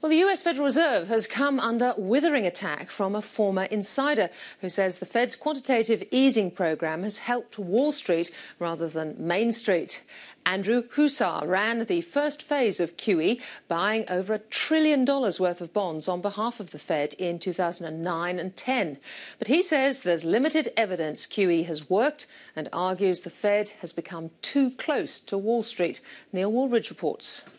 Well, the US Federal Reserve has come under withering attack from a former insider who says the Fed's quantitative easing program has helped Wall Street rather than Main Street. Andrew Huszar ran the first phase of QE, buying over $1 trillion worth of bonds on behalf of the Fed in 2009 and 10. But he says there's limited evidence QE has worked and argues the Fed has become too close to Wall Street. Neil Woolridge reports.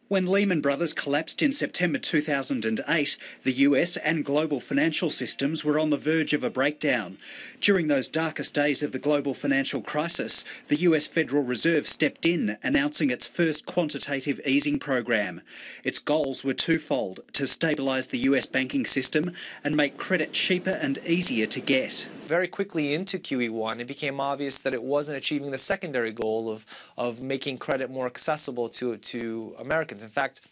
When Lehman Brothers collapsed in September 2008, the US and global financial systems were on the verge of a breakdown. During those darkest days of the global financial crisis, the US Federal Reserve stepped in, announcing its first quantitative easing program. Its goals were twofold: to stabilise the US banking system and make credit cheaper and easier to get. Very quickly into QE1, it became obvious that it wasn't achieving the secondary goal of making credit more accessible to Americans. In fact,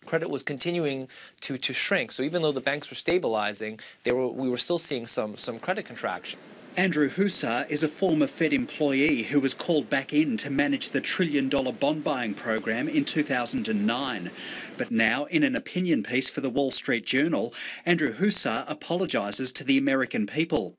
credit was continuing to shrink. So even though the banks were stabilizing, we were still seeing some credit contraction. Andrew Huszar is a former Fed employee who was called back in to manage the $1 trillion bond buying program in 2009. But now, in an opinion piece for the Wall Street Journal, Andrew Huszar apologises to the American people.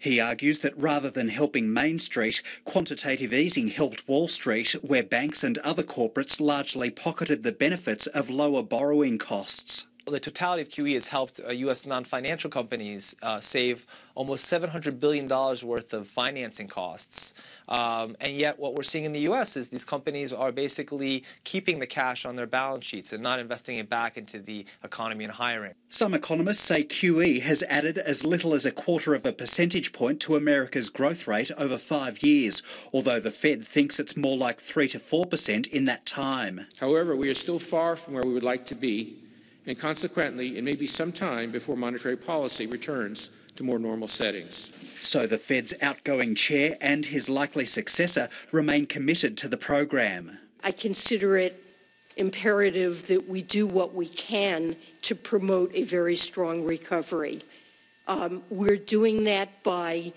He argues that rather than helping Main Street, quantitative easing helped Wall Street, where banks and other corporates largely pocketed the benefits of lower borrowing costs. The totality of QE has helped U.S. non-financial companies save almost $700 billion worth of financing costs. And yet what we're seeing in the U.S. is these companies are basically keeping the cash on their balance sheets and not investing it back into the economy and hiring. Some economists say QE has added as little as 1/4 percentage point to America's growth rate over 5 years, although the Fed thinks it's more like 3 to 4% in that time. However, we are still far from where we would like to be, and consequently, it may be some time before monetary policy returns to more normal settings. So the Fed's outgoing chair and his likely successor remain committed to the program. I consider it imperative that we do what we can to promote a very strong recovery. We're doing that by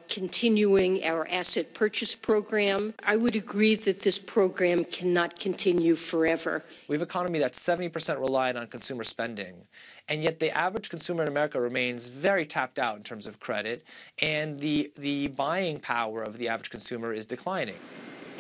continuing our asset purchase program. I would agree that this program cannot continue forever. We have an economy that's 70% reliant on consumer spending, and yet the average consumer in America remains very tapped out in terms of credit, and the buying power of the average consumer is declining.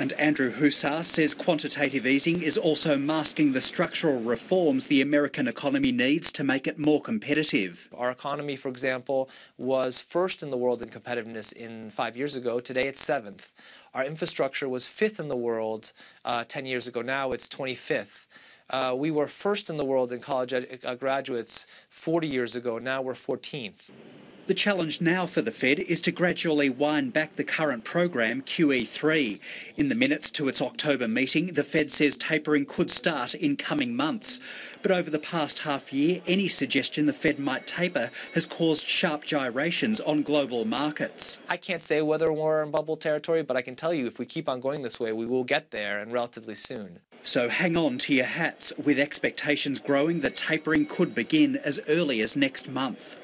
And Andrew Huszar says quantitative easing is also masking the structural reforms the American economy needs to make it more competitive. Our economy, for example, was first in the world in competitiveness 5 years ago. Today it's 7th. Our infrastructure was 5th in the world 10 years ago. Now it's 25th. We were first in the world in college graduates 40 years ago. Now we're 14th. The challenge now for the Fed is to gradually wind back the current program, QE3. In the minutes to its October meeting, the Fed says tapering could start in coming months. But over the past half year, any suggestion the Fed might taper has caused sharp gyrations on global markets. I can't say whether we're in bubble territory, but I can tell you if we keep on going this way, we will get there, and relatively soon. So hang on to your hats, with expectations growing that tapering could begin as early as next month.